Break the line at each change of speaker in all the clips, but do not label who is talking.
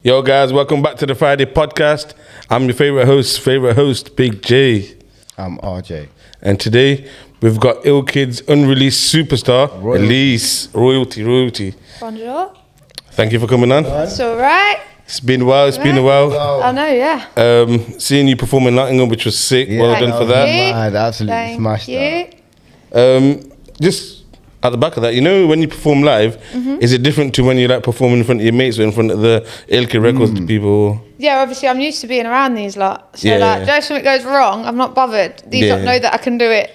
Yo guys, welcome back to the Fryday podcast. I'm your favorite host, Big J.
I'm RJ.
And today we've got Ill Kid's unreleased superstar, Elise. Royalty.
Bonjour.
Thank you for coming on.
It's alright.
It's been a while.
I know, yeah.
Seeing you perform in Nottingham, which was sick.
Yeah,
well done for that.
Mad, absolutely smashed
that.
Just at the back of that, you know, when you perform live, is it different to when you like perform in front of your mates or in front of the Ill Kid Records people?
Yeah, obviously I'm used to being around these lot. So
Yeah.
Joe, if something goes wrong, I'm not bothered. These lot know that I can do it.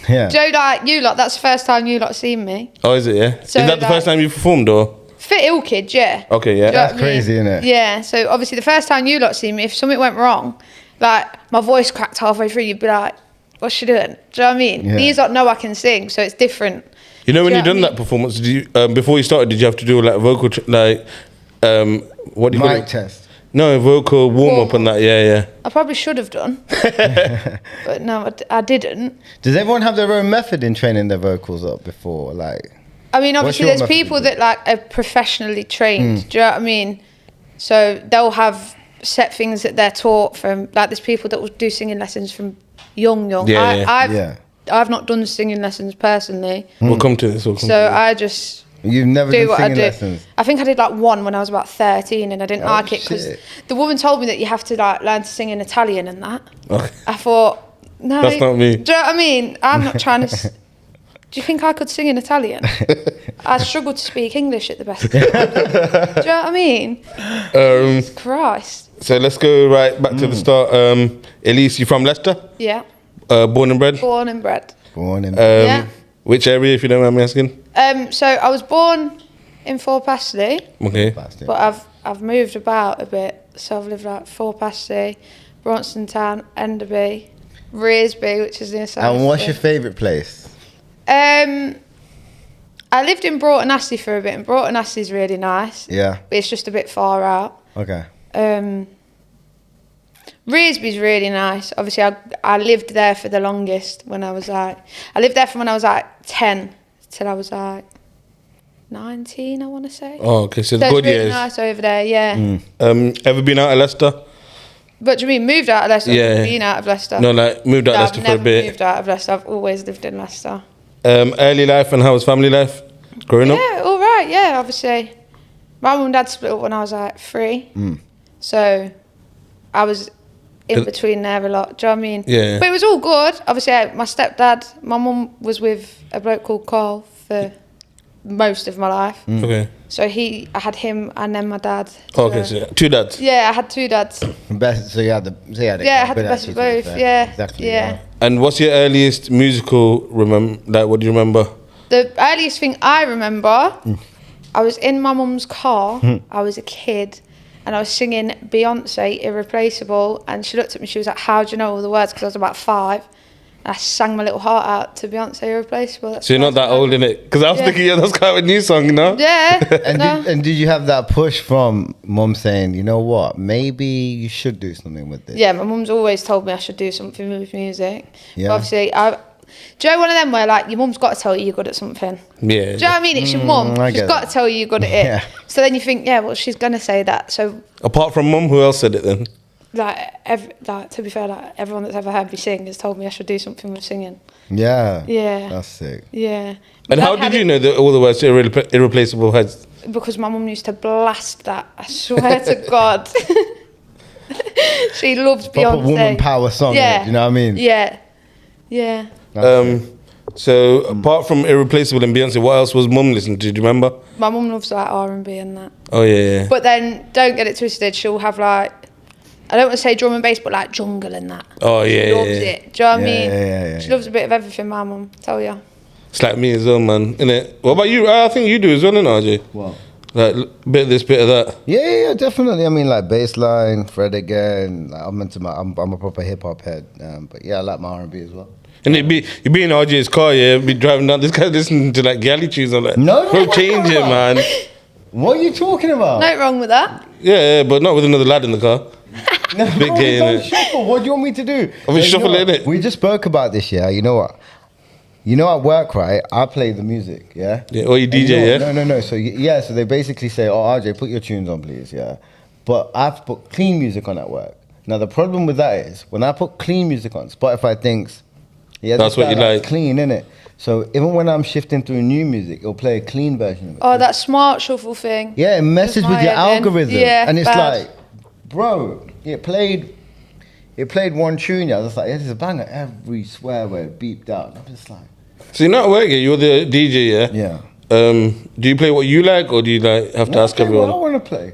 Yeah.
Joe, like you lot, that's the first time you lot seen me.
Oh, is it, yeah?
So,
is that the first time you performed or?
Fit Ill Kid, yeah.
Okay, yeah.
Do you know
That's
what I mean?
crazy, isn't it?
Yeah, so obviously the first time you lot seen me, if something went wrong, like my voice cracked halfway through, you'd be like, what's she doing? Do you know what I mean?
Yeah.
These lot know I can sing, so it's different.
You know, when
Do
you
you know
done
what I
that performance, did you before you started, did you have to do like vocal, what do you call
Mic
it?
test.
No, vocal warm up and that. Yeah.
I probably should have done, but no, I didn't.
Does everyone have their own method in training their vocals up before? Like,
I mean,
What's
obviously,
your
there's
method
people
of
that like are professionally trained. Do you know what I mean? So they'll have set things that they're taught from. Like, there's people that will do singing lessons from young.
Yeah.
I've not done singing lessons personally,
We'll come to this.
so I just
you've never
do
done
what I
singing
do.
lessons?
I think I did like one when I was about 13, and I didn't like it because
shit.
the woman told me that you have to like learn to sing in Italian and that.
Okay.
I thought, no,
That's not me.
Do you know what I mean? I'm not trying to. Do you think I could sing in Italian? I struggle to speak English at the best of times. Do you know what I mean? Christ.
So let's go right back to the start. Elise, you from Leicester?
Yeah.
Born and bred?
Born and bred.
Born in.
Yeah.
Which area, if you don't mind me asking?
So I was born in Fort Passley,
Okay.
but I've moved about a bit. So I've lived like Fort Passley, Braunston Town, Enderby, Rearsby, which is near South.
And what's your favourite place?
I lived in Broughton Astley for a bit, and Broughton Astley is really nice.
Yeah.
But it's just a bit far out.
Okay.
Rearsby's really nice. Obviously, I lived there for the longest when I was like... I lived there from when I was like 10 till I was like 19, I want to say.
Oh, okay. So the
So
good
it's really
years.
nice over there, yeah.
Ever been out of Leicester?
But do you mean moved out of Leicester?
Yeah.
Been out of Leicester?
No, like moved out of Leicester
I've
for a
never
bit.
moved out of Leicester. I've always lived in Leicester.
Early life and how was family life growing up?
Yeah, all right, yeah, obviously. My mum and dad split up when I was like 3. So I was in between there a lot. Do you know what I mean?
Yeah.
But it was all good. Obviously, my stepdad, my mum was with a bloke called Carl for most of my life.
Okay.
So I had him and then my dad.
Okay, so two dads.
Yeah, I had 2 dads.
Best. So you had the.
Yeah, I had the best of both. Yeah.
Exactly.
Yeah.
And what's your earliest musical like? What do you remember?
The earliest thing I remember, I was in my mum's car. I was a kid, and I was singing Beyonce, Irreplaceable. And she looked at me. She was like, "How do you know all the words?" Because I was about 5. And I sang my little heart out to Beyonce, Irreplaceable. That's
So you're not that old, innit? Because I was
Yeah.
thinking, yeah, that's kind of a new song, you know?
Yeah.
And,
no.
did you have that push from mum saying, you know what, maybe you should do something with this?
Yeah, my mum's always told me I should do something with music.
Yeah.
But obviously, do you know one of them where like your mum's got to tell you you're good at something?
Yeah.
Do you know what I mean? It's your mum.
I
She's
get
got
that.
to tell you you're good at it.
Yeah.
So then you think, yeah, well, she's gonna say that. So
Apart from mum, who else said it then?
like to be fair, like everyone that's ever heard me sing has told me I should do something with singing.
Yeah.
Yeah.
That's sick.
Yeah.
And how did you know that all the words to Irreplaceable has?
Because my mum used to blast that. I swear to God. She loved
Proper
Beyonce.
woman power song.
Yeah.
You know what I mean?
Yeah. Yeah.
That's sick.
So apart from Irreplaceable and Beyonce, what else was mum listening to? Do you remember?
My mum loves like R&B and that.
Oh yeah.
But then, don't get it twisted, she'll have like, I don't want to say drum and bass, but like jungle and that.
Oh yeah.
She loves it. Do you know what I
Yeah,
mean?
yeah,
She
yeah.
loves a bit of everything, my mum, tell ya.
It's like me as well, man. Innit? What about you? I think you do as well, innit, RJ?
What?
Like bit of this, bit of that.
Yeah, definitely. I mean, like bassline, Fryday again. Like, I'm a proper hip hop head. But yeah, I like my R&B as well.
And you'd be in RJ's car, yeah, be driving down. This guy listening to like galley tunes. I'm like,
No,
bro, change it, man.
What are you talking about?
No wrong with that.
Yeah, but not with another lad in the car.
No,
Big gay,
don't
innit?
shuffle. What do you want me to do?
I mean,
You
shuffle
know
it,
what?
innit?
We just spoke about this, yeah. You know what? You know, at work, right? I play the music, yeah.
Yeah, or you
And
DJ,
you know-
yeah.
No. So yeah, so they basically say, "Oh, RJ, put your tunes on, please." Yeah. but I have to put clean music on at work. Now the problem with that is when I put clean music on, Spotify thinks, yeah,
That's what you like.
clean, innit? So even when I'm shifting through new music, it'll play a clean version of it.
Oh, that smart shuffle thing.
Yeah, it messes
Does
with
my
your
head in.
algorithm.
Yeah,
and it's
bad.
like, bro, it played one tune, yeah. I was like, yeah, there's a banger. Every swear word beeped out. I'm just like,
So you're not working. You're the DJ, yeah.
yeah.
Do you play what you like, or do you like have to ask
Okay,
everyone?
what I want to play.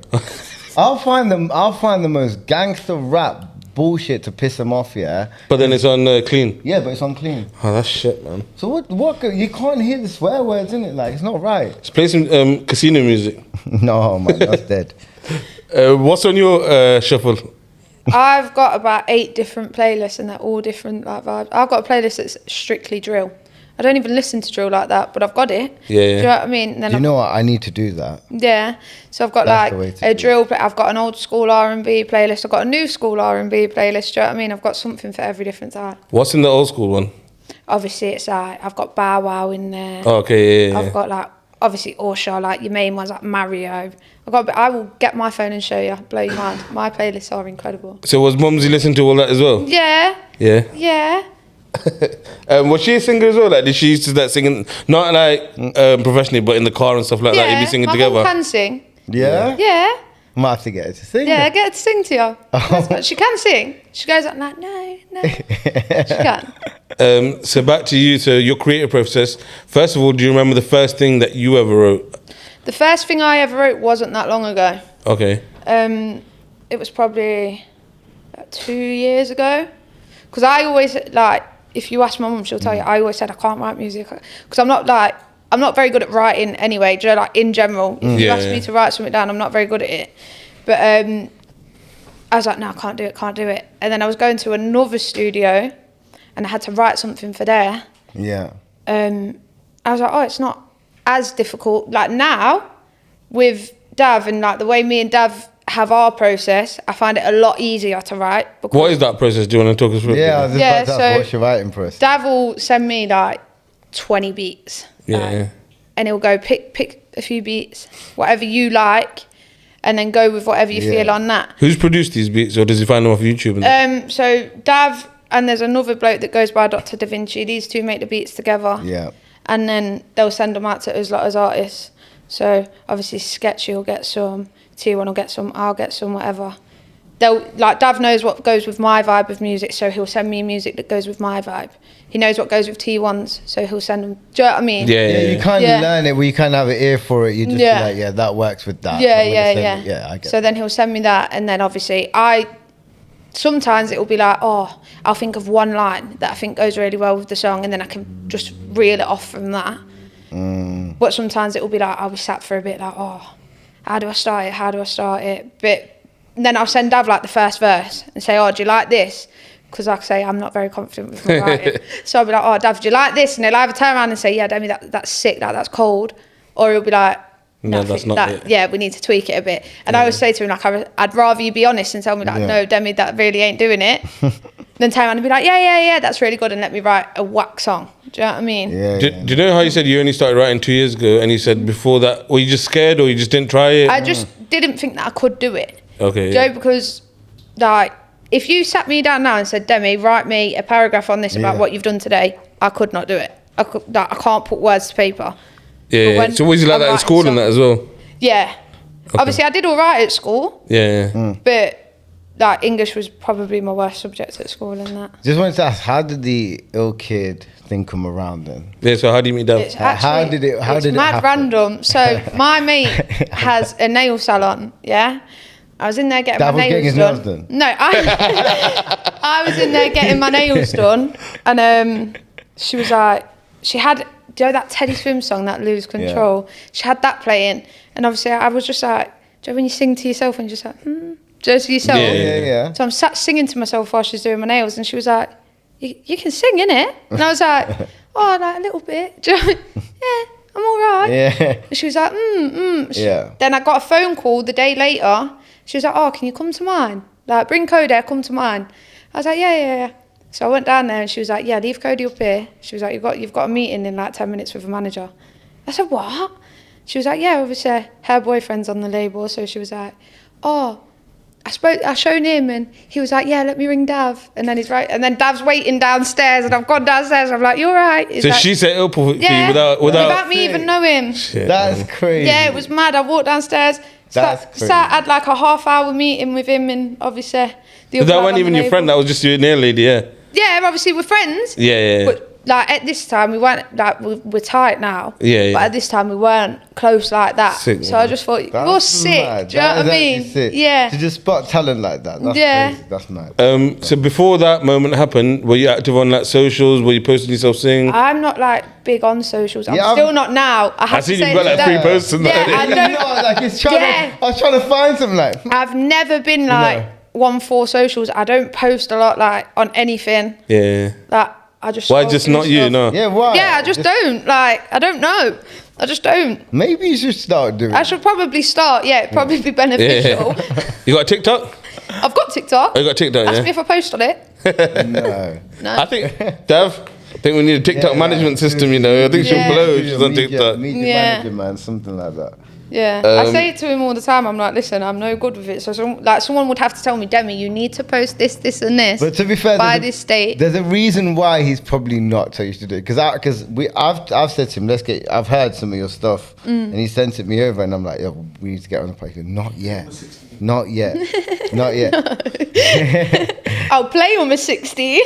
I'll find the most gangster rap bullshit to piss them off, yeah.
But then it's on clean.
Yeah, but it's on clean.
Oh, that's shit, man.
So what? You can't hear the swear words in it. Like it's not right.
Let's play some casino music.
No, man, that's dead.
What's on your shuffle?
I've got about 8 different playlists and they're all different like vibes. I've got a playlist that's strictly drill. I don't even listen to drill like that, but I've got it.
Yeah.
Do you know what I mean? And then
You know what? I need to do that.
yeah. So I've got
That's the way
like
to
a
do
drill. I've got an old school R&B playlist. I've got a new school R&B playlist. Do you know what I mean? I've got something for every different type.
What's in the old school one?
Obviously, it's like I've got Bow Wow in there.
Oh, okay, yeah.
I've got like obviously Usher, like your main ones like Mario. I will get my phone and show you. Blow your mind. My playlists are incredible.
So was Mumsy listening to all that as well?
Yeah.
Yeah.
Yeah.
Was she a singer as well? Like, did she used to that singing, not like professionally, but in the car and stuff like that? You'd be singing
my
together.
mum can sing.
Yeah.
Yeah.
Might have to get her to sing.
Yeah,
then.
get her to sing to you. She can sing. She goes like, no. She can.
So back to you. So your creative process. First of all, do you remember the first thing that you ever wrote?
The first thing I ever wrote wasn't that long ago.
Okay.
It was probably about 2 years ago. Because I always, like, if you ask my mum, she'll tell you, I always said I can't write music. Because I'm not very good at writing anyway, do you know, like in general. If you ask me to write something down, I'm not very good at it. But I was like, no, I can't do it. And then I was going to another studio and I had to write something for there.
Yeah.
I was like, oh, it's not as difficult. Like now, with Dav and like the way me and Dav have our process, I find it a lot easier to write.
What is that process? Do you want to talk us through it?
Yeah, I was just about to ask,
so
what's your writing process?
Dav will send me like 20 beats.
Yeah.
And he'll go pick a few beats, whatever you like, and then go with whatever you feel on that.
Who's produced these beats, or does he find them off YouTube? And
So Dav and there's another bloke that goes by Dr. Da Vinci. These two make the beats together.
Yeah.
And then they'll send them out to us lot as artists. So obviously Sketchy will get some, T1 will get some, I'll get some, whatever. Dav knows what goes with my vibe of music, so he'll send me music that goes with my vibe. He knows what goes with T1's, so he'll send them. Do you know what I mean?
Yeah, you kind of
Yeah.
learn it where you kind of have an ear for it. You just be like, yeah, that works with that.
Yeah,
So I'm gonna
yeah,
send
yeah.
it. Yeah, I get
So
it.
then he'll send me that, and then obviously sometimes it will be like, oh, I'll think of one line that I think goes really well with the song, and then I can just reel it off from that. But sometimes it will be like, I'll be sat for a bit like, oh, how do I start it? But then I'll send Dav like the first verse and say, oh, do you like this? Because like I say, I'm not very confident with my writing. So I'll be like, oh, Dav, do you like this? And he'll either turn around and say, yeah, Demi, that's sick, that's cold. Or he'll be like,
No, that's not it.
Yeah, we need to tweak it a bit. And I always say to him, like, I'd rather you be honest and tell me, like, no, Demi, that really ain't doing it. Then turn around and be like, yeah, that's really good, and let me write a whack song. Do you know what I mean?
Yeah,
do you know how you said you only started writing 2 years ago, and you said before that, were you just scared or you just didn't try it?
I just didn't think that I could do it.
Okay.
Do you know, because, like, if you sat me down now and said, Demi, write me a paragraph on this about what you've done today, I could not do it. I can't put words to paper.
Yeah. So was you like
I'm
that in
writing
school and that as well?
Yeah.
Okay.
Obviously, I did all right at school.
Yeah.
But like English was probably my worst subject at school and that.
Just wanted to ask, how did the ill kid thing come around then?
Yeah. So how do you meet Dav?
It's
How did it
mad
happen?
random. So my mate has a nail salon. Yeah. I was in there getting
Dav
my
was getting his
nails
nails
done.
done?
No, I was in there getting my nails done, and she was like, she had, do you know that Teddy Swim song, that Lose Control? Yeah. She had that playing, and obviously I was just like, do you know when you sing to yourself and you're just like, just to yourself?
Yeah.
So I'm sat singing to myself while she's doing my nails, and she was like, you can sing, innit? And I was like, oh, like a little bit. Do you know? Yeah, I'm all right.
Yeah.
And she was like,
Yeah.
Then I got a phone call the day later. She was like, oh, can you come to mine? Like, bring Cody, come to mine. I was like, yeah. So I went down there and she was like, yeah, leave Cody up here. She was like, you've got a meeting in like 10 minutes with a manager. I said, what? She was like, yeah, obviously her boyfriend's on the label. So she was like, oh, I shown him, and he was like, yeah, let me ring Dav. And then and then Dav's waiting downstairs, and I've gone downstairs. I'm like, you're right. He's
So
like,
she set it up for you
yeah,
without
me even knowing.
Shit,
That's
man.
crazy.
Yeah, it was mad. I walked downstairs, had like a half-hour meeting with him, and obviously
That wasn't even your friend. That was just your nail lady. Yeah.
Yeah, obviously we're friends.
Yeah.
But like at this time we weren't like we're tight now.
Yeah.
But at this time we weren't close like that.
Sick,
so
man.
I just thought
That's
you're sick.
mad.
Do you know
That
what I
is
mean?
actually sick.
Yeah.
To just spot talent like that. That's
Yeah.
crazy. That's mad.
So before that moment happened, were you active on like socials? Were you posting yourself singing?
I'm not like big on socials. I'm
Yeah,
still not now. I have
I
to
seen
say
you've got like 3 posts and
Yeah,
that.
I don't.
No, like it's trying
Yeah.
I was trying to find something like.
I've never been like one for socials. I don't post a lot like on anything.
Yeah.
Like I just.
Why
scroll
just
through
not you?
stuff.
No.
Yeah, why?
Yeah, I just don't. Like I don't know. I just don't.
Maybe you should start doing.
I should probably start. Yeah, it'd probably be beneficial.
Yeah. You got a TikTok?
I've got TikTok.
Oh, you got TikTok,
Ask
yeah?
me if I post on it.
No.
No.
I think, Dev, I think we need a TikTok
Yeah,
management system, you know. I think she'll
Yeah.
blow if she's on
Media
TikTok.
Yeah.
manager, man, something like that.
Yeah, I say it to him all the time. I'm like, listen, I'm no good with it. So someone would have to tell me, Demi, you need to post this, this, and this.
But to be fair,
by
there's
this date.
there's a reason why he's probably not told you to do it. Because I've said to him, I've heard some of your stuff, and he sent it me over, and I'm like, yo, we need to get on the podcast. He goes, not yet, not yet, not yet.
I'll play on my 16.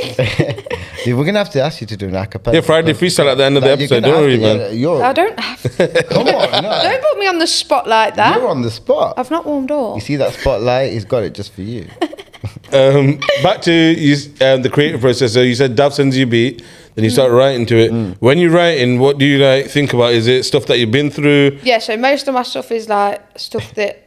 Yeah, we're gonna have to ask you to do an acapella.
Yeah, Friday freestyle at the end of the
Like, you're
episode,
gonna
don't
have
worry,
to-
man.
You're,
I don't have to.
come on, no.
Don't put me on the spot like that.
You're on the spot.
I've not warmed
You
up.
see that spotlight? He's got it just for you.
Back to you, the creative process. So you said Dav sends you a beat, then you start writing to it. When you're writing, what do you like think about? Is it stuff that you've been through?
Yeah, so most of my stuff is like stuff that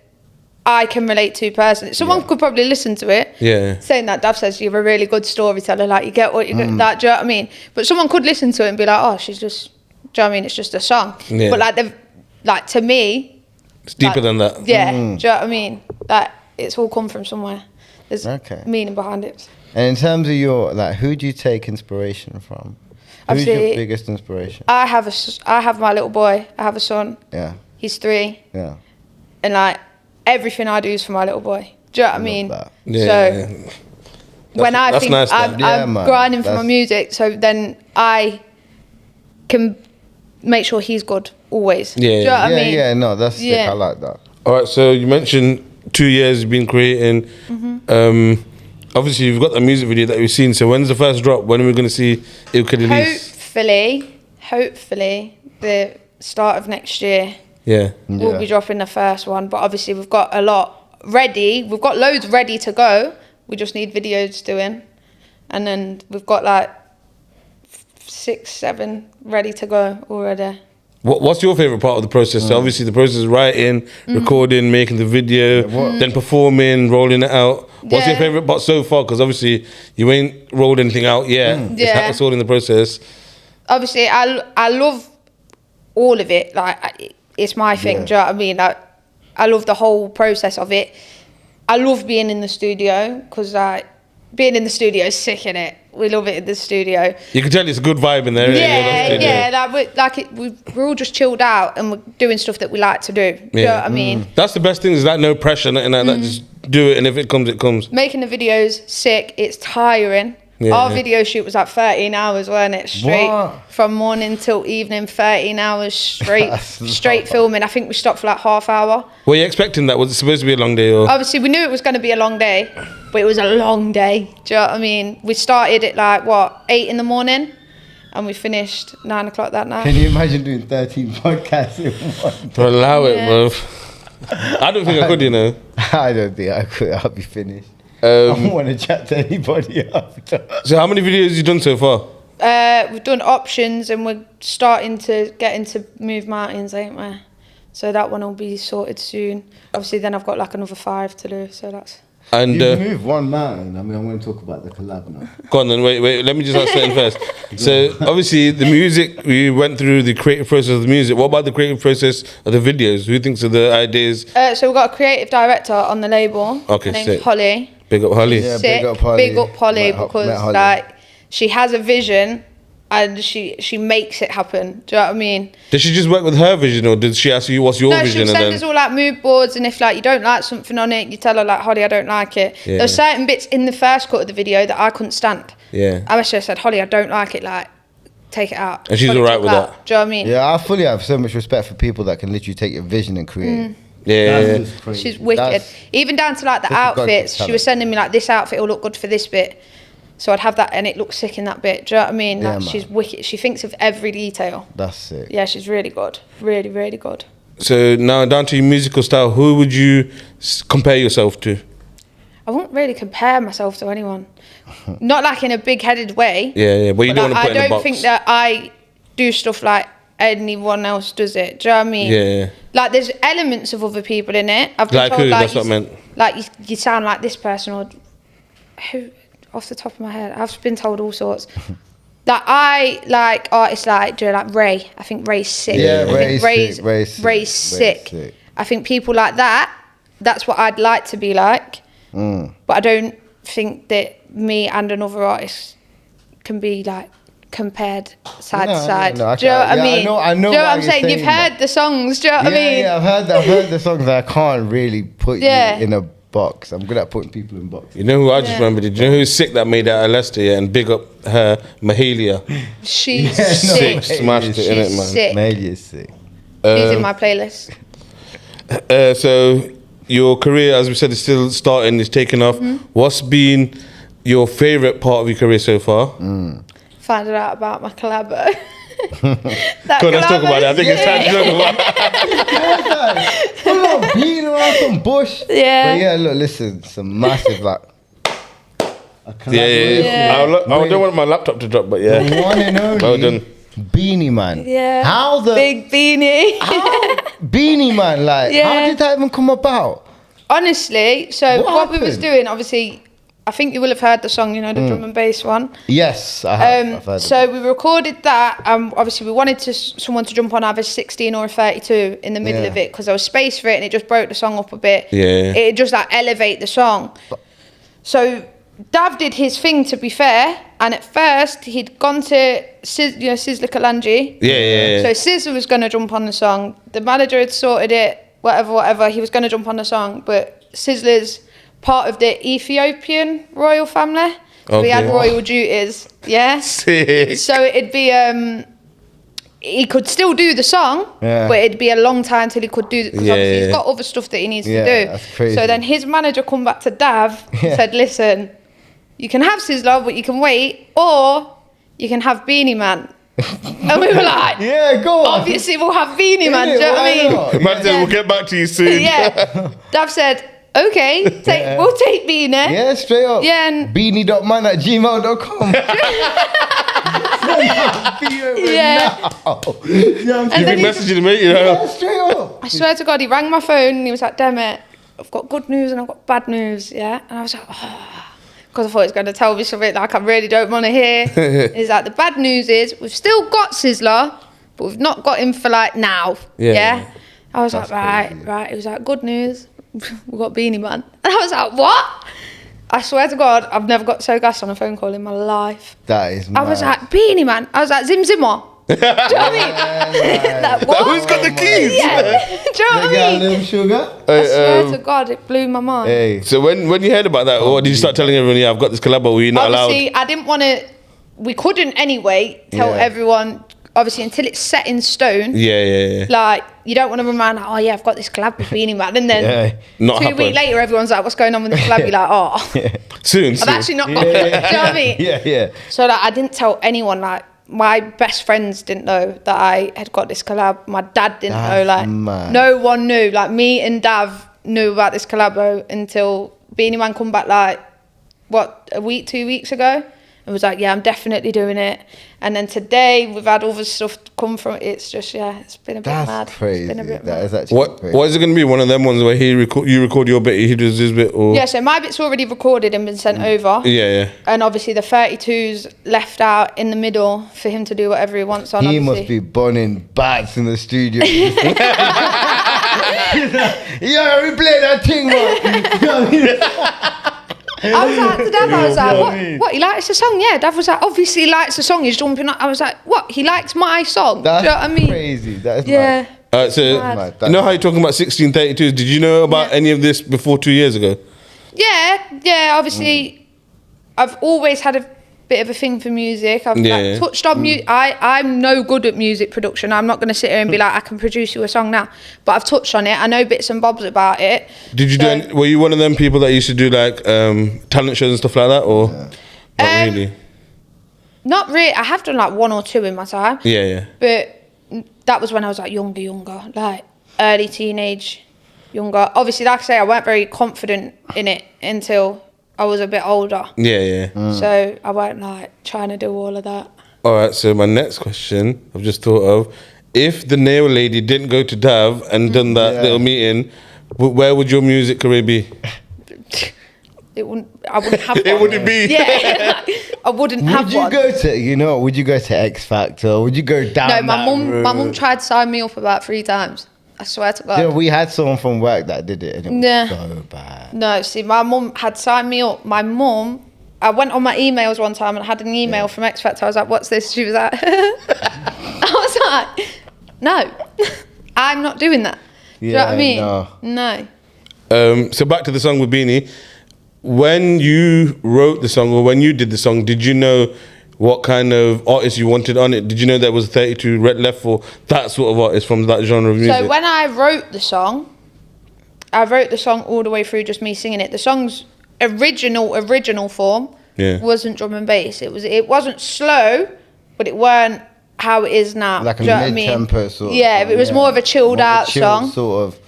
I can relate to personally. Someone could probably listen to it.
Yeah.
Saying that, Dav says you're a really good storyteller, like you get what you get, that, do you know what I mean? But someone could listen to it and be like, oh, she's just, do you know what I mean? It's just a song.
Yeah.
But like to me,
It's deeper
like,
than that.
yeah, do you know what I mean? Like it's all come from somewhere. There's
Okay.
meaning behind it.
And in terms of your, like, who do you take inspiration from? Who's your
Obviously,
biggest inspiration?
I have my little boy. I have a son.
Yeah,
He's 3,
yeah.
and like everything I do is for my little boy. Do you know what I mean?
that.
Yeah.
So when I
that's
think
nice,
I'm,
though.
Yeah,
I'm
man.
grinding for my
That's-
music, so then I can make sure he's good always.
Yeah,
Do you know what I mean?
Yeah, no, that's sick.
Yeah.
I like that.
All right, so you mentioned 2 years you've been creating. Obviously, you've got the music video that we've seen. So when's the first drop? When are we going to see Ilka Elise?
Hopefully, the start of next year.
Yeah.
We'll be dropping the first one, but obviously we've got a lot ready. We've got loads ready to go. We just need videos doing, and then we've got like 6, 7 ready to go already.
What's your favorite part of the process? So obviously, the process is writing, recording, making the video, then performing, rolling it out. What's your
Yeah.
favorite part so far? Because obviously, you ain't rolled anything out yet.
Yeah.
It's all in the process.
Obviously, I love all of it. Like it's my thing. Do you know what I mean? I love the whole process of it. I love being in the studio because being in the studio is sick, innit? We love it in the studio.
You can tell it's a good vibe in there.
We're all just chilled out and we're doing stuff that we like to do. Do you know what I mean?
That's the best thing, is that no pressure, nothing like that. Just do it, and if it comes, it comes.
Making the videos sick. It's tiring.
Yeah.
Our video shoot was like 13 hours, weren't it? Straight
What?
from morning till evening, 13 hours straight,
That's
straight
not-
filming. I think we stopped for like half hour.
Were you expecting that? Was it supposed to be a long day? Or?
Obviously, we knew it was going to be a long day, but it was a long day. Do you know what I mean? We started at like 8 in the morning, and we finished 9 o'clock that
Can
night.
you imagine doing 13 podcasts in one?
To allow it,
Yeah.
bro. I don't think I could, you know.
I don't think I could. I'll be finished. I
Um,
don't want to chat to anybody after.
so how many videos have you done so far?
We've done options, and we're starting to get into Move Mountains, ain't we? So that one will be sorted soon. Obviously, then I've got like another 5 to do. So that's.
And
You moved one mountain. I mean, I'm going to talk about the collab now.
go on then, wait, let me just ask something first. So obviously the music, we went through the creative process of the music. What about the creative process of the videos? Who thinks of the ideas?
So we've got a creative director on the label.
Okay,
Her name's
sick.
Holly.
Big up Holly.
Yeah,
Sick.
big up Holly.
Big up Holly
Met
because
Holly.
like she has a vision and she makes it happen. Do you know what I mean?
Did she just work with her vision, or did she ask you what's your
No,
vision?
she'll send us all like mood boards, and if like you don't like something on it, you tell her like, Holly, I don't like it.
Yeah.
There's certain bits in the first cut of the video that I couldn't stand.
Yeah.
I must have said, Holly, I don't like it, like, take it out.
And she's
Holly,
alright
take
with
it out.
that?
Do you know what I mean?
Yeah, I fully have so much respect for people that can literally take your vision and create.
Yeah.
That's just crazy.
She's wicked.
That's-
Even down to like the
That's a God
outfits. She
talent.
was sending me like, this outfit will look good for this bit. So I'd have that and it looks sick in that bit. Do you know what I mean?
Yeah,
Like,
man.
she's wicked. She thinks of every detail.
That's it.
Yeah, she's really good. Really, really good.
So now down to your musical style, who would you compare yourself to?
I won't really compare myself to anyone. Not like in a big-headed way.
Yeah, but you don't
like,
want to put in a
I
box.
don't think that I do stuff like anyone else does it. Do you know what I mean?
Yeah.
Like there's elements of other people in it. I've been
Like
told
who?
like
That's what I meant.
Like you sound like this person or who off the top of my head. I've been told all sorts. That I like artists like, do you know, like Ray. I think Ray's sick.
Yeah,
I think
Ray's sick, Ray's sick,
Ray's
Ray's
sick.
sick.
I think people like that, that's what I'd like to be like. But I don't think that me and another artist can be like compared side
No,
to side.
no,
Do you know what I
yeah,
mean?
I know
Do you know
why
what I'm
you're
saying? You've
saying that.
heard the songs. Do you know what I mean?
Yeah, I've heard the songs that I can't really put
Yeah.
you in a box. I'm good at putting people in boxes.
You know who I just
Yeah.
remembered? Did you know who's sick that made that at Leicester? Yeah, and big up her, Mahalia.
She's
Yeah, no,
sick.
Sick, smashed it,
She's
innit, man?
sick.
Maybe it's sick.
She's in my playlist.
So your career, as we said, is still starting, it's taking off.
Mm-hmm.
What's been your favourite part of your career so far?
Finding out about my collabo.
Come on, let's talk about it. I think it's time to talk about it.
Full on beating around some bush.
Yeah.
But yeah, look, listen, some massive like. A
Yeah.
Yeah.
I don't want my laptop to drop, but yeah.
The one and only
Well done.
Beanie Man.
Yeah.
How the
Big beanie.
Beanie Man? Like, how
Yeah.
did that even come about?
Honestly, so
What
what we was
happened?
doing, obviously, I think you will have heard the song, you know, the drum and bass one.
Yes, I have. I've heard
So
of it.
we recorded that. Obviously, we wanted someone to jump on either 16 or a 32 in the middle
Yeah.
of it because there was space for it and it just broke the song up a bit.
Yeah.
It just like elevate the song. So Dav did his thing, to be fair, and at first he'd gone to Sizzler Kalanji.
Yeah.
So Sizzler was going to jump on the song. The manager had sorted it, whatever. He was going to jump on the song, but Sizzler's part of the Ethiopian royal family. So he had
Okay.
royal duties, yeah.
Sick.
So it'd be he could still do the song,
Yeah.
but it'd be a long time till he could do it because
Yeah,
obviously
yeah.
he's got other stuff that he needs
Yeah,
to do.
that's crazy.
So then his manager come back to Dav and
Yeah.
said, "Listen, you can have Sizzler, but you can wait, or you can have Beanie Man." And we were like,
Yeah, go on.
"Obviously we'll have Beanie Man."
Yeah,
Do you know what I
why
mean?
not?
Man said, we'll get back to you soon.
Yeah. Dav said, "Okay, we'll take Beanie."
Yeah, straight up.
Yeah, and-
Beanie.man@gmail.com.
Yeah.
You've
then
been
he-
messaging me, you know.
Yeah, straight up.
I swear to God, he rang my phone and he was like, "Damn it, I've got good news and I've got bad news." Yeah, and I was like, "Oh," because I thought he was going to tell me something like I really don't want to hear. He's like, "The bad news is we've still got Sizzler, but we've not got him for like now."
Yeah.
Yeah. I was like, right. He was like, "Good news, we've got Beanie Man." And I was like, "What?" I swear to God, I've never got so gassed on a phone call in my life.
That is
I was
mad.
like, "Beanie Man." I was like, "Zim Zimmer." Do you know what I mean? Like, what?
Who's got the keys?
Yeah. Do you know what
They got a
I mean?
little sugar.
I swear to God, it blew my mind.
Hey.
So when you heard about that, or did you start telling everyone, yeah, I've got this collab, but were you not
Obviously,
allowed?
I didn't want to. We couldn't anyway tell
Yeah.
everyone. Obviously, until it's set in stone.
Yeah.
Like you don't want to remind, like, "Oh yeah, I've got this collab with Beanie Man," and then
Yeah.
Not
2
happen.
weeks later, everyone's like, "What's going on with the collab?" You're like, "Oh,
Soon.
I've actually not got it." Do you know what I mean?
Yeah.
So like, I didn't tell anyone. Like my best friends didn't know that I had got this collab. My dad didn't know.
That's
Like
mad.
no one knew. Like me and Dav knew about this collabo until Beanie Man come back like a week, 2 weeks ago, and was like, "Yeah, I'm definitely doing it." And then today we've had other stuff come from it. It's just it's been a bit
That's
mad.
crazy.
It's been a bit
That
mad.
is actually
What
crazy.
is it going to be? One of them ones where you record your bit, he does his bit, or
Yeah, so my bit's already recorded and been sent over.
yeah.
And obviously the 32's left out in the middle for him to do whatever he wants on.
He
obviously.
must be burning bats in the studio. Yeah, we play that thing, man.
I was like to Dad, I was like, what, he likes the song? Yeah. Dad was like, obviously he likes the song, he's jumping up. I was like, what, he likes my song?
That's
Do you know what I mean?
crazy. That is
Yeah.
mad.
So
Mad.
you know how you're talking about 1632s? Did you know about any of this before 2 years ago?
Yeah, obviously I've always had a bit of a thing for music. I've like, touched on music. I'm no good at music production. I'm not going to sit here and be like, I can produce you a song now. But I've touched on it. I know bits and bobs about it.
Did you were you one of them people that used to do like talent shows and stuff like that, or not really?
Not really. I have done like 1 or 2 in my time.
Yeah.
But that was when I was like younger, like early teenage, younger. Obviously, like I say, I weren't very confident in it until I was a bit older.
Yeah.
So I weren't like trying to do all of that.
All right. So my next question, I've just thought of, if the nail lady didn't go to Dav and done that little meeting, where would your music career be?
I wouldn't have one.
It wouldn't be.
Yeah, I wouldn't have
Would you
one.
go to, would you go to X Factor? Would you go down
No, my
that
mum
road?
tried to sign me up about 3 times. I swear to God.
Yeah, we had someone from work that did it, and it was
Yeah.
so bad.
No, see, my mum had signed me up. My mum, I went on my emails one time and had an email from X Factor. I was like, what's this? She was like, I was like, no, I'm not doing that. Do you know what I mean? No.
So back to the song with Beanie. When you wrote the song or when you did the song, did you know what kind of artist you wanted on it? Did you know there was 32 Red Left for that sort of artist from that genre of music?
So when I wrote the song all the way through just me singing it. The song's original form wasn't drum and bass. It wasn't slow, but it weren't how it is now.
Like a
Do you know what I mean?
mid-tempo sort of
Yeah,
song,
it was more of a chilled out song.
Sort of.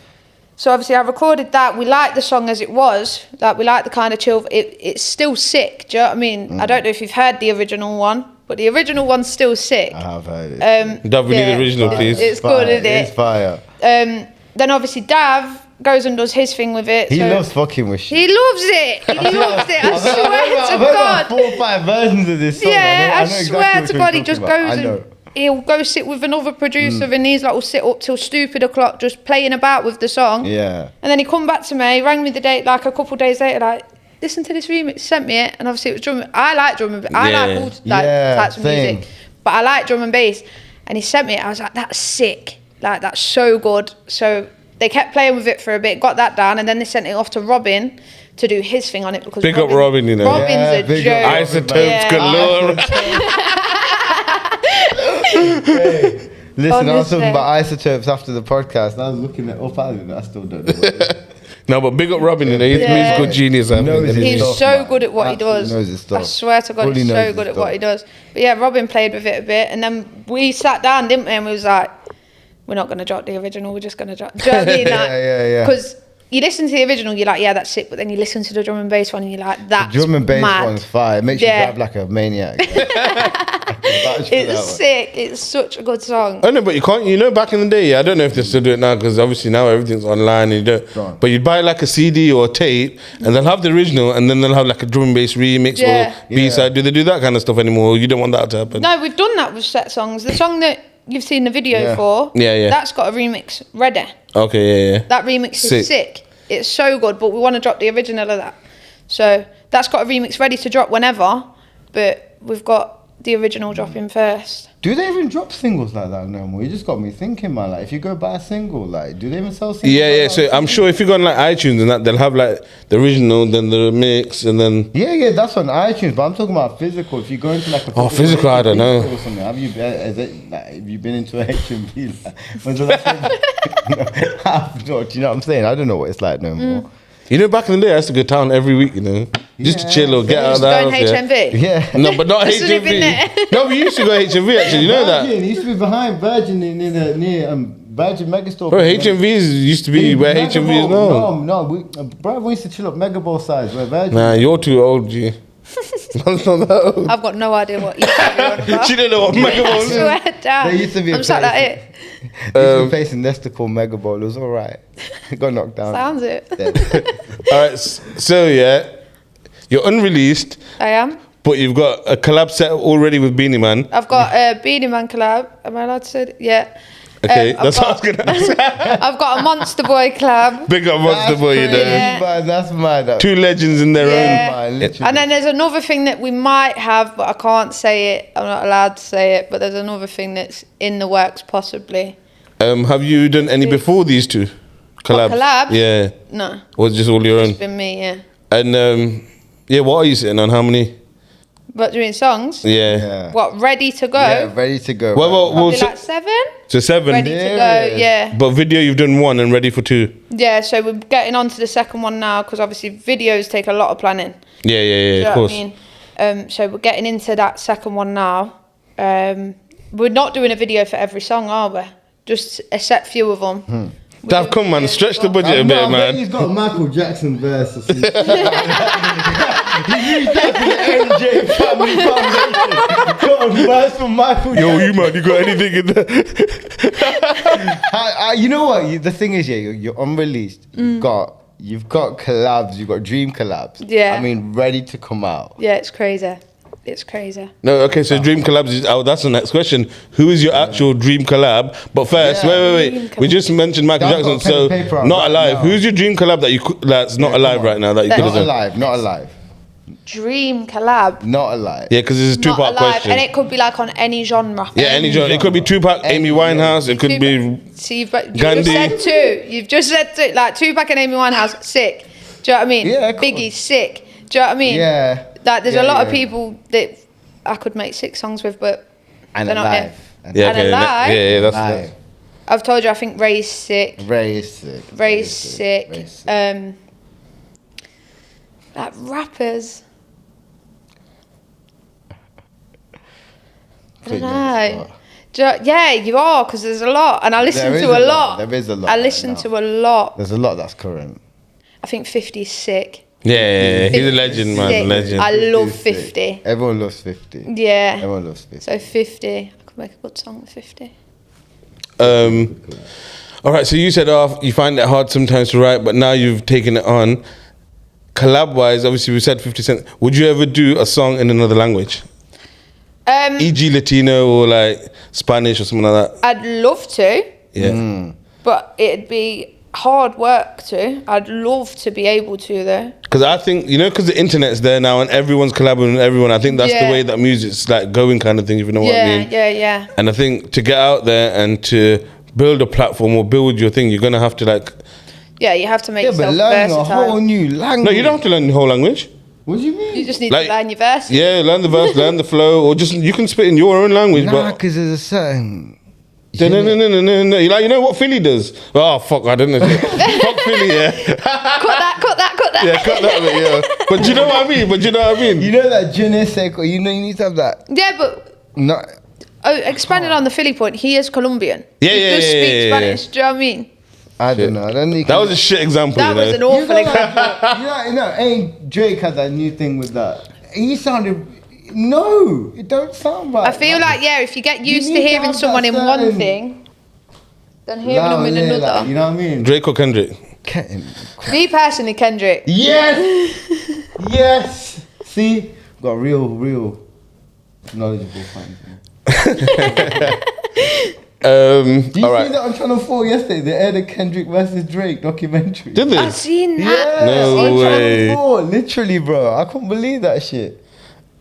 So obviously I recorded that. We liked the song as it was. Like we liked the kind of chill. It's still sick. Do you know what I mean? I don't know if you've heard the original one, but the original one's still sick.
I have heard it.
Dav, we need the original, please.
It's good, isn't it?
It's fire.
Then obviously Dav goes and does his thing with it.
He
so
loves fucking with shit.
He loves it. He loves it. I swear to
I've heard
God.
about 4 or 5 versions of this song.
Yeah, I
know exactly
swear
which
to
one
God, he
you're
just
talking about.
goes
I know.
and he'll go sit with another producer and he's like, will sit up till stupid o'clock just playing about with the song.
Yeah.
And then he come back to me, rang me the day, like a couple of days later, like, listen to this remix, sent me it. And obviously it was drum. I like drum and bass. I like all types of
same.
music. But I like drum and bass. And he sent me it. I was like, that's sick. Like, that's so good. So they kept playing with it for a bit, got that down, and then they sent it off to Robin to do his thing on it because
Big up Robin, you know.
Robin's a
big
joke.
up
Isotopes galore.
Listen, I was
Honestly.
talking about isotopes after the podcast, and I was looking it up. I still don't know. What it is.
No, but big up Robin, you know. He's
Yeah.
musical genius. I
knows
think.
his
He's
stuff,
so
man.
good at what he
Absolutely
does.
knows his stuff.
I swear to God,
Fully
he's
knows
so
his
good at
stuff.
what he does. But yeah, Robin played with it a bit, and then we sat down, didn't we? And we was like, we're not going to drop the original, we're just going to drop. Do you know what I mean? Like,
Yeah.
Because you listen to the original, you're like, yeah, that's sick. But then you listen to the drum and bass one, and you're like, that's
Drum and bass
mad.
one's fire. It makes you
Yeah.
drive like a maniac.
It's sick. It's such a good song.
Oh no, but you can't. You know, back in the day, I don't know if they still do it now because obviously now everything's online. And you don't.
Right.
But you'd buy like a CD or a tape, and they'll have the original, and then they'll have like a drum and bass remix
Yeah.
or B-side. Do they do that kind of stuff anymore? You don't want that to happen.
No, we've done that with set songs. The song that you've seen the video
Yeah.
for,
Yeah.
that's got a remix ready.
Okay, yeah.
That remix
Sick.
is sick. It's so good, but we want to drop the original of that. So that's got a remix ready to drop whenever, but we've got the original dropping first.
Do they even drop singles like that no more? You just got me thinking, man. Like, if you go buy a single, like, do they even sell singles?
Yeah,
like
yeah.
that?
So I'm sure if you go on like iTunes and that, they'll have like the original, then the mix, and then.
Yeah, that's on iTunes, but I'm talking about physical. If you go into like a
Physical, I don't know.
or something, have you been into a HMV? Like, when's the last time- No, do you know what I'm saying? I don't know what it's like no more.
You know, back in the day, I used to go town every week. You know, just to chill or get out of the
Going
house. Yeah.
HMV.
Yeah.
No, but not
Just live in there.
HMV. No, we used to go HMV actually. You know that.
Virgin, it used to be behind Virgin near Virgin Megastore.
Bro, HMVs used to be where HMV is now.
No, bro, we used to chill up Mega Bowl size where Virgin.
Nah, you're too old, G. Man's not that old.
I've got no idea what you're talking about.
She didn't know what Mega
I
was.
swear down.
There used to be a
I'm sat like
place-
it.
Used to be place in Leicester called Mega Bowl. It was alright. It got knocked down.
Sounds it.
All right, so yeah, you're unreleased,
I am.
but you've got a collab set already with Beanie Man.
I've got a Beanie Man collab. Am I allowed to say it? Yeah.
Okay,
I've
that's what I was
got-
gonna ask.
I've got a Monster Boy collab.
Big up Monster Boy, you know.
Yeah.
Man, that's mad.
Two legends in their
Yeah.
Man,
own.
literally.
And then there's another thing that we might have, but I can't say it. I'm not allowed to say it. But there's another thing that's in the works, possibly.
Have you done any before these two collabs?
collabs?
Yeah.
No,
Or just all your own?
it's been me, yeah.
And yeah, what are you sitting on? How many?
But doing songs,
Yeah.
Yeah.
what, ready to go?
Yeah, ready to go.
Well,
Probably
so,
like 7?
so 7.
Ready to
Yeah.
go, yeah.
But video, you've done 1 and ready for 2.
Yeah, so we're getting on to the second one now, because obviously videos take a lot of planning.
Yeah,
Do you
of
know
course.
what I mean? So we're getting into that second one now. We're not doing a video for every song, are we? Just a set few of them.
Dav, come man, stretch the budget a bit, man.
He's got a Michael Jackson verse or something. He's reached out to the NJ Family Foundation. Got a verse from Michael
Yo,
Jackson.
you man, you got anything in there?
You know what? The thing is, yeah, you're unreleased. You've got collabs. You've got dream collabs.
Yeah.
I mean, ready to come out.
Yeah, it's crazy. It's crazy.
No, okay, so dream collabs is out. That's the next question. Who is your actual dream collab? But first,
Yeah.
wait.
Dream
We just mentioned Michael
Dav's got
Jackson,
pen
so
and paper out
not
right
alive.
now.
Who's your dream collab that that's not alive right now that you could have
Not
done?
alive. Not alive.
Dream collab.
Not alive.
Yeah, because it's a
Not
two-part
alive,
question.
and it could be like on any genre.
Yeah, any genre. It could be Tupac, Amy Winehouse. It could be
So you've just
Gandhi.
said 2. You've just said 2. Like Tupac and Amy Winehouse, sick. Do you know what I mean?
Yeah, of course.
Biggie, sick. Do you know what I mean?
Yeah.
Like there's
Yeah,
a lot of
yeah.
people that I could make 6 songs with, but
And
they're not
alive.
it.
And
yeah,
And
okay,
alive.
yeah, that's
alive.
I've told you I think Ray's sick.
Very sick.
Very sick.
Very sick.
Like rappers. I don't know. Yeah, you are, because there's a lot, and I listen
There is
to a
a lot.
lot.
There is a lot
I
right
listen
now.
to a lot.
There's a lot that's current.
I think 50's sick.
Yeah, he's a
50's
legend, man,
sick.
legend.
I love
50 is sick.
50.
Everyone loves 50.
Yeah.
Everyone loves 50.
So 50. I could make a good song with 50.
All right, so you said you find it hard sometimes to write, but now you've taken it on. Collab-wise, obviously we said 50 Cent. Would you ever do a song in another language? E.g. Latino or like Spanish or something like that?
I'd love to,
Yeah.
but it'd be hard work to. I'd love to be able to, though.
Because I think, because the internet's there now and everyone's collaborating with everyone, I think that's
Yeah.
the way that music's like going kind of thing, if you know what I
Yeah,
mean.
yeah.
And I think to get out there and to build a platform or build your thing, you're going to have to like...
Yeah, you have to make
Yeah, but
yourself
learning a
versatile.
whole new language.
No, you don't have to learn the whole language.
What do you mean?
You just need
Like-
to learn your verses.
Yeah, learn the verse, learn the flow, or just you can spit in your own language.
Nah,
but
because there's a certain.
no. You know what Philly does? Oh fuck, I don't know. Fuck Philly, yeah.
Cut that.
Yeah, cut that bit, yeah. But do you know what I mean?
You know that je ne sais quoi. You need to have that.
Yeah, but
No.
expanding on the Philly point, he is Colombian.
Yeah,
he
yeah,
does
yeah,
speak
yeah,
Spanish. Do you know what I mean?
I don't know. I don't think
That was a shit example.
That was an awful example.
You know, ain't Drake had that new thing with that? He sounded. No, it don't sound right.
I feel like, yeah, if you get used to
need to
hearing
have
someone
that
in one
certain-
thing, then hearing them in
yeah,
another.
like, you know what I mean?
Drake or Kendrick?
Me personally, Kendrick.
Yes! Yes! See? Got real knowledgeable fans. Did you
all right.
see that on Channel 4 yesterday? They aired a Kendrick versus Drake documentary.
Did they?
I've seen that.
Yeah,
No
on
way.
Channel 4. Literally, bro. I couldn't believe that shit.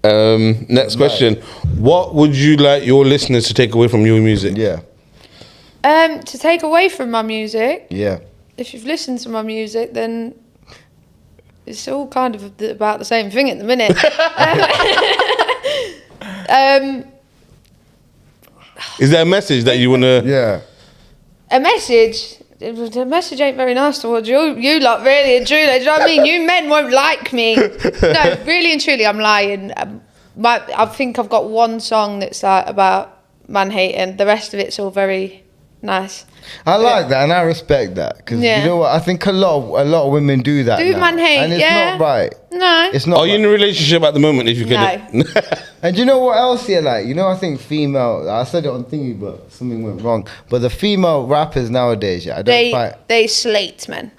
Next question. What would you like your listeners to take away from your music?
Yeah.
To take away from my music,
Yeah.
if you've listened to my music, then it's all kind of about the same thing at the minute.
Is there a message that you want to...
Yeah.
A message. The message ain't very nice towards you lot, really and truly. Do you know what I mean? You men won't like me. No, really and truly, I'm lying. I think I've got one song that's like about man hating. The rest of it's all very nice.
I like that and I respect that because
Yeah.
you know what? I think a lot of women do that.
Do
now,
man hate,
and it's
yeah.
not right.
No.
It's not.
Are you in a relationship at the moment, if you could?
No.
And do you know what else? Yeah, like I think female. I said it on thingy, but something went wrong. But the female rappers nowadays, yeah, I don't find.
They slate men.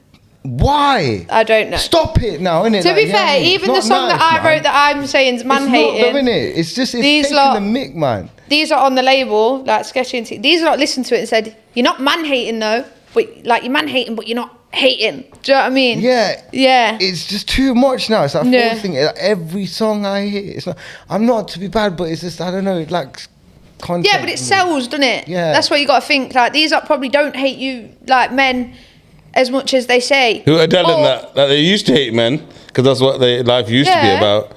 Why?
I don't know.
Stop it now, innit?
To be fair, even the song that I wrote that I'm saying is man hating.
It's just
These
taking
lot-
the mick, man.
these are on the label, like Sketchy and these are not listened to it and said, you're not man hating though, but like you're man hating, but you're not hating. Do you know what I mean?
Yeah.
Yeah.
It's just too much now. It's like
Yeah.
forcing it. Like, every song I hear, it's not. I'm not to be bad, but it's just I don't know. It like content.
Yeah, but it sells, doesn't it?
Yeah.
That's what you got to think. Like these are probably don't hate you like men as much as they say.
Who are telling
Or
that they used to hate men because that's what their life used to be
Yeah.
about.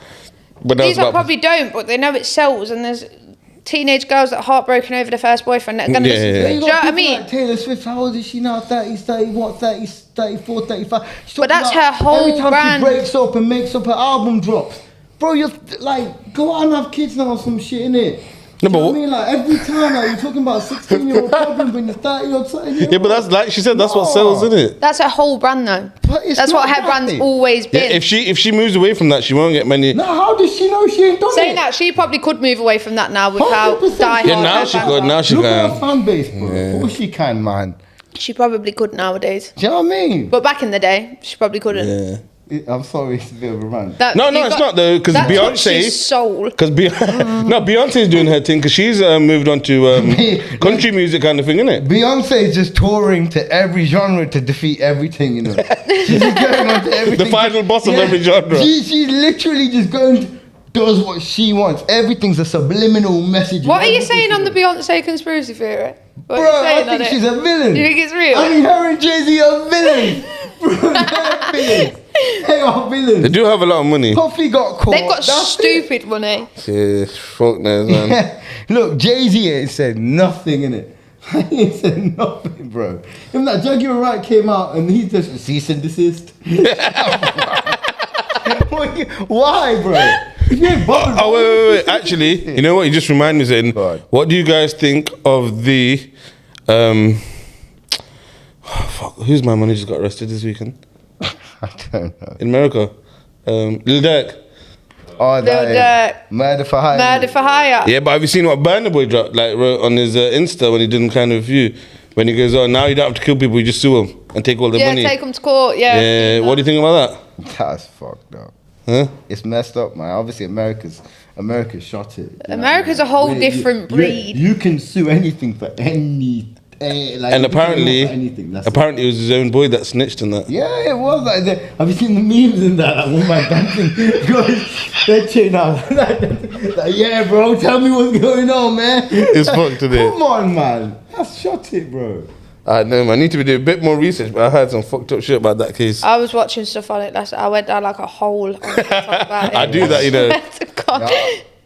But that's
These are
about
probably don't, but they know it sells, and there's teenage girls that are heartbroken over their first boyfriend that are going to listen to
Yeah.
it.
You
Do you know
got
what I
people
mean?
like Taylor Swift, how old is she now? 30, 31, 30, 34, 35. She's
But
talking
that's
about
her whole
every time
brand.
she breaks up and makes up her album drops. Bro, you're like, go out and have kids now or some shit, innit?
No,
Do you know
but
what I mean? Like, every time, like, you're talking about 16-year-old problem when you're 30-year-old something.
yeah, but that's like she said, that's what sells, isn't it?
That's her whole brand, though.
But it's
That's what
not
her brand's
right.
always
Yeah,
been.
if she moves away from that, she won't get many.
Now, how does she know she ain't done
Saying
it?
that, she probably could move away from that now with how
100%.
diehard
Yeah, now
her
she
fans
could.
are.
Now she
Look at her
can.
fan base, bro. Of course she can, man.
She probably could nowadays.
Do you know what I mean?
But back in the day, she probably couldn't.
Yeah.
I'm sorry, it's a bit of a rant.
That-
No,
you've
it's
got-
not though, because
that
Beyonce.
touches soul.
Because no, Beyonce's doing her thing because she's moved on to country music kind of thing, isn't it?
Beyonce is just touring to every genre to defeat everything, you know. She's just going on to everything.
The final boss of every genre.
She's literally just going, does what she wants. Everything's a subliminal message.
What are you saying on the Beyonce conspiracy theory? What
Bro,
are you saying
I
on
think
it?
she's a villain.
You think it's real?
I mean, her and Jay-Z are villains. Bro, they're villains. They are
They
villains.
do have a lot of money.
Puffy got caught.
They've got
That's it.
stupid money.
Yeah, fuck knows, man.
Look, Jay-Z ain't said nothing in it. He ain't said nothing, bro. Even that Jaguar Wright came out and he just cease and desist. Why, bro? If you ain't bothered,
Oh wait. Actually, you know what? You just remind me, saying,
Go on.
what do you guys think of the fuck, who's my manager got arrested this weekend
I don't know.
in America? Lil Durk.
Oh,
Lil
that
Durk.
murder for hire.
Murder for hire.
Yeah, but have you seen what Burna Boy wrote on his Insta when he did kind of view? When he goes, oh, now you don't have to kill people, you just sue them and take all the
Yeah,
money.
take them to court. Yeah.
Yeah, what do you think about that?
That's fucked up.
Huh?
It's messed up, man. Obviously, America's shot it. You know
America's
what I
a whole
mean?
different breed.
You can sue anything for any. Like,
And
you can
apparently,
sue for anything. That's it.
apparently it was his own boy that snitched on that.
Yeah, it was like that. Have you seen the memes in that? Like, one man dancing, they're cheering out. Like, yeah, bro, tell me what's going on, man.
It's fucked today.
Come on, man. That's shot it, bro.
I know, man. I need to be doing a bit more research, but I heard some fucked up shit about that case.
I was watching stuff on it last night. I went down like a hole.
I do that, you know.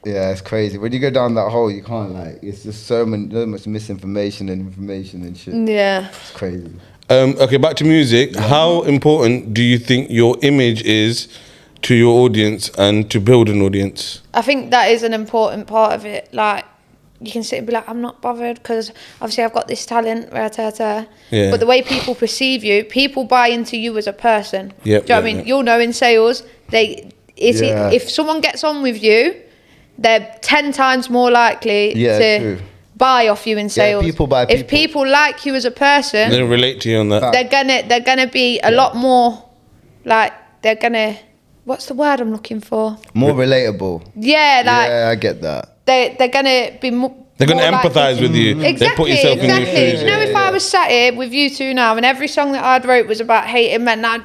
Yeah, it's crazy. When you go down that hole, you can't like. It's just so much misinformation and information and shit.
Yeah.
It's crazy.
Okay, back to music. How important do you think your image is to your audience and to build an audience?
I think that is an important part of it. Like, you can sit and be like, I'm not bothered because obviously I've got this talent.
Yeah.
But the way people perceive you, people buy into you as a person.
Yep,
Do you know what I
yep,
mean?
yep.
You'll know in sales,
Yeah.
if someone gets on with you, they're 10 times more likely
Yeah,
to
true.
buy off you in sales.
people buy
If
people.
people like you as a person,
They relate to you on that.
they're gonna be a lot more like they're gonna. What's the word I'm looking for?
More relatable.
Yeah, like
Yeah, I get that.
they're gonna be more.
They're going to
more
empathise
likely-
with you. They
Exactly,
put yourself in your
exactly.
shoes.
You know, if I was sat here with you two now, and every song that I'd wrote was about hating men, now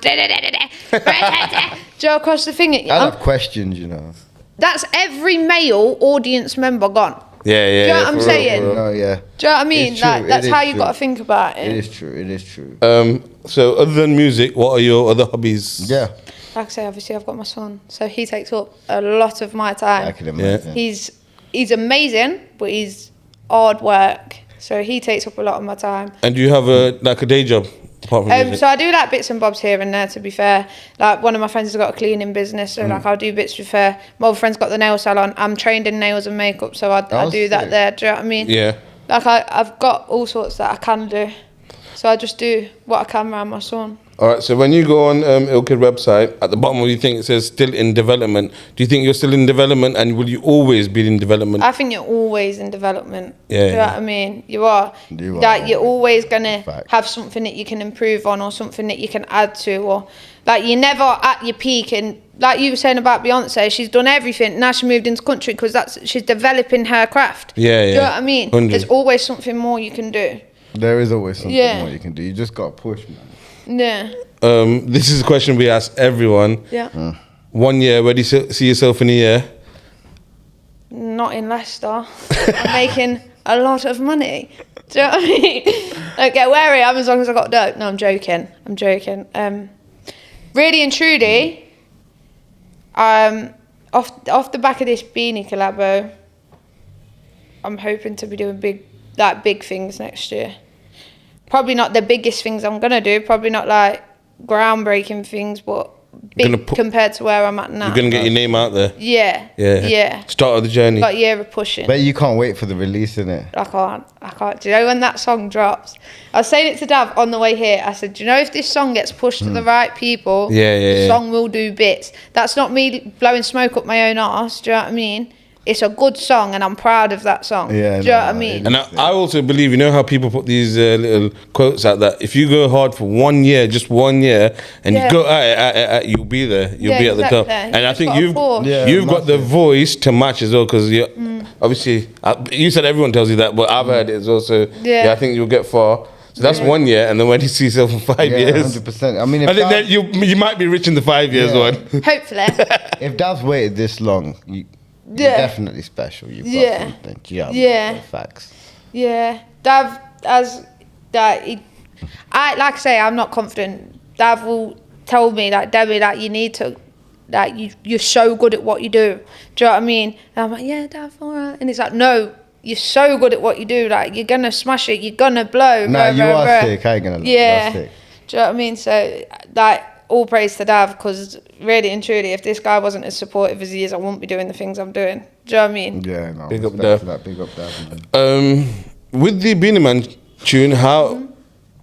Joe across the thing at you.
I have questions, you know.
That's every male audience member gone.
Yeah, yeah.
Do you know
yeah,
what I'm
for real,
saying?
for real.
No, yeah.
Do you know what I mean?
It's true,
Like,
it
that's
is
how you
true.
got to think about
It
it.
is true. It is true.
So other than music, what are your other hobbies?
Yeah.
Like I say, obviously I've got my son, so he takes up a lot of my time.
I can imagine.
He's amazing, but he's hard work, so he takes up a lot of my time.
And do you have a day job apart from music?
So I do like bits and bobs here and there, to be fair. Like, one of my friends has got a cleaning business, so like I'll do bits with her. My other friend's got the nail salon. I'm trained in nails and makeup, so I
Oh,
do that
sick.
there. Do you know what I mean?
Yeah.
Like, I've got all sorts that I can do, so I just do what I can around my son.
All right, so when you go on Ilkid website, at the bottom of your thing it says still in development. Do you think you're still in development, and will you always be in development?
I think you're always in development.
Yeah,
Do you know
yeah.
what I mean? You are.
You are.
Like, you're always gonna
Fact.
have something that you can improve on, or something that you can add to, or like, you're never at your peak and like you were saying about Beyonce, she's done everything. Now she moved into country because she's developing her craft.
Yeah,
Do you know what I mean?
100.
There's always something more you can do.
There is always something
Yeah.
more you can do. You just got to push, man.
Yeah.
This is a question we ask everyone.
Yeah.
1 year, where do you see yourself in a year?
Not in Leicester. I'm making a lot of money. Do you know what I mean? Don't get where I am as long as I got dough. No, I'm joking. Really and truly, off the back of this beanie collabo, I'm hoping to be doing big things next year. Probably not the biggest things I'm gonna do. Probably not like groundbreaking things, but big compared to where I'm at now.
You're gonna get your name out there.
Yeah.
Start of the journey.
Got a year of pushing.
But you can't wait for the release, innit?
I can't. Do you know when that song drops? I was saying it to Dav on the way here. I said, do you know if this song gets pushed to the right people, the song will do bits. That's not me blowing smoke up my own arse. Do you know what I mean? It's a good song and I'm proud of that song.
Yeah,
do you know what I mean?
And I also believe, you know how people put these little quotes out that if you go hard for 1 year, just 1 year, and you go at it, you'll be there. You'll be at the top. And I think you've got the voice to match as well, because obviously, you said everyone tells you that, but I've heard it as well. So I think you'll get far. So that's 1 year, and then when you see yourself in 5 years,
100%. I mean,
I think that you might be rich in the 5 years one.
Hopefully.
If Dav's waited this long, you're definitely special. You've got something. Yeah. Facts.
Yeah. Dav, as that, like I say, I'm not confident. Dav will tell me, like, Debbie, that you need to, that you're so good at what you do. Do you know what I mean? And I'm like, yeah, Dav, all right. And he's like, no, you're so good at what you do. Like, you're gonna smash it. You're gonna blow.
Nah, you are sick. I ain't gonna lie.
Yeah.
You are sick.
Do you know what I mean? So, like, all praise to Dav, because really and truly, if this guy wasn't as supportive as he is, I wouldn't be doing the things I'm doing. Do you know what I mean?
Yeah, no.
Big up Dav.
Big up Dav, man.
With the Beanie Man tune, how,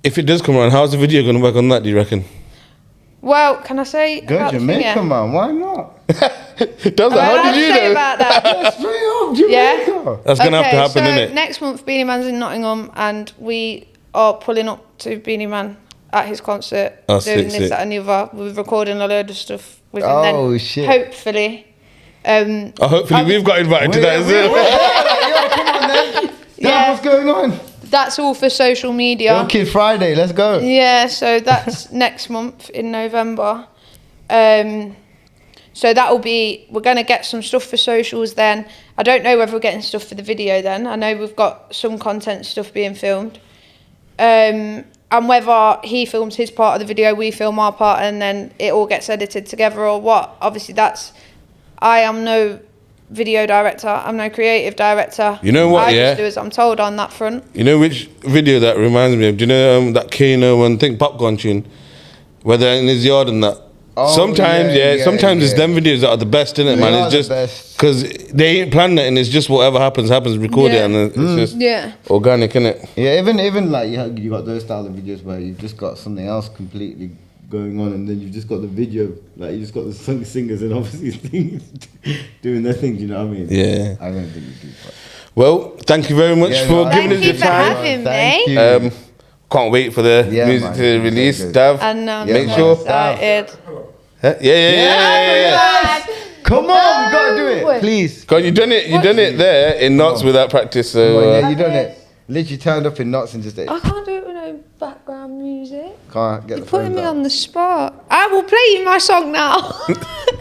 if it does come around, how's the video going to work on that, do you reckon?
Well, can I say
Go
about
Jamaica, man. Why not?
How did you know?
About that?
Straight up, Jamaica.
Yeah.
That's going to have to happen,
so
innit?
next month, Beanie Man's in Nottingham, and we are pulling up to Beanie Man at his concert, doing
sick,
this, that, and the other. We're recording a load of stuff with him.
Oh,
then
shit.
Hopefully.
Hopefully we've got invited to that as well.
Yo, come on then. Dad, what's going on?
That's all for social media.
Yo, Kid Fryday, let's go.
Yeah, so that's next month in November. So that'll be, we're going to get some stuff for socials then. I don't know whether we're getting stuff for the video then. I know we've got some content stuff being filmed. And whether he films his part of the video, we film our part, and then it all gets edited together or what. Obviously, I am no video director. I'm no creative director.
You know what,
I just do as I'm told on that front.
You know which video that reminds me of? Do you know that Kano and think Popcorn tune? Where they're in his yard and that.
Oh,
sometimes it's them videos that are the best, innit,
They
man?
are
It's just
the best.
because they ain't planned it, and it's just whatever happens, record it, and it's just organic, innit?
Yeah, even like you got those style of videos where you've just got something else completely going on, and then you've just got the video, like you just got the singers and obviously doing their thing. Do you know what I mean?
Yeah.
I don't think you do. But.
Well, thank you very much for giving us your time.
Having
Thank
me.
you.
Can't wait for the music to release, Dav.
And
make sure.
Excited.
Yeah.
Come on, we gotta do it, please.
God, you done it there in knots without practice. So
Yeah, you done it. Literally turned up in knots and just
I can't do it with no background music.
can't get
You're
the
putting
phone
me
down.
on the spot. I will play you my song now.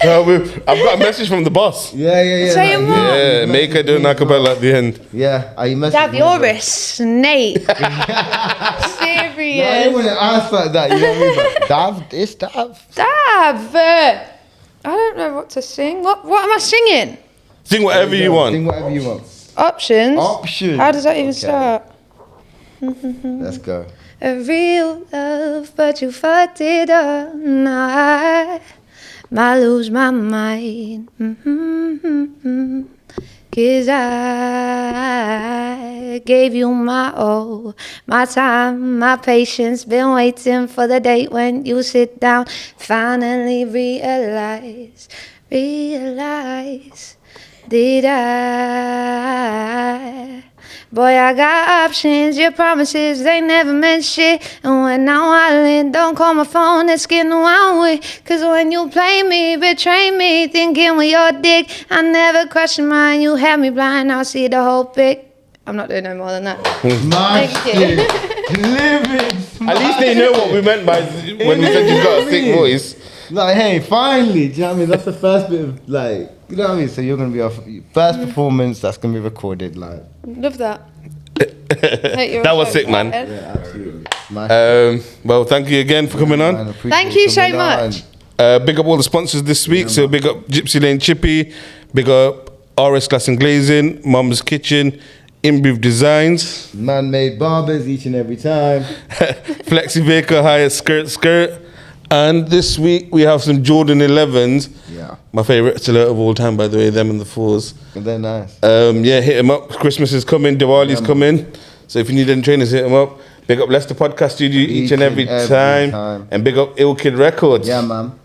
I've got a message from the boss.
Yeah.
Saying what?
Yeah, make her do an acapella at the end.
Yeah, are you messaging
Dav,
me?
you're a snake.
I
Serious.
don't want to ask like that, you know what I mean? But Dav, it's Dav.
Dav, I don't know what to sing. What am I singing?
Sing whatever you
Sing
want.
whatever you want.
Options.
Options.
How does that even
Okay.
start?
Let's go.
A real love, but you fucked it up. I might lose my mind. 'Cause I gave you my all, my time, my patience. Been waiting for the date when you sit down. Finally realize did I? Boy, I got options, your promises, they never meant shit. And when I'm wildin', don't call my phone, asking who I'm with. Cause when you play me, betray me, thinking with your dick, I never question mine, you had me blind, I'll see the whole pic. I'm not doing no more than that.
My
Thank you.
lyrics.
At least they know what we meant by when we said you've got a thick voice.
Like, hey, finally, do you know what I mean? That's the first bit of, like, you know what I mean? So you're going to be our first performance that's going to be recorded, like.
Love that.
That was sick, man.
Yeah, absolutely.
Well, thank you again for coming on.
Thank you so much.
Big up all the sponsors this week. So big up Gypsy Lane Chippy, big up RS Glass and Glazing, Mum's Kitchen, Improve Designs,
Man-made barbers each and every time.
Flexi Baker, Higher Skirt. And this week we have some Jordan 11s.
Yeah.
My favourite stiletto of all time, by the way, them and the 4s.
They're nice.
Yeah, hit them up. Christmas is coming, Diwali's coming. So if you need any trainers, hit them up. Big up Leicester Podcast Studio each and every time. And big up Ill Kid Records.
Yeah, man.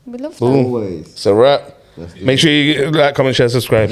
We love that.
Boom.
Always.
It's a wrap. Make sure you like, comment, share, subscribe.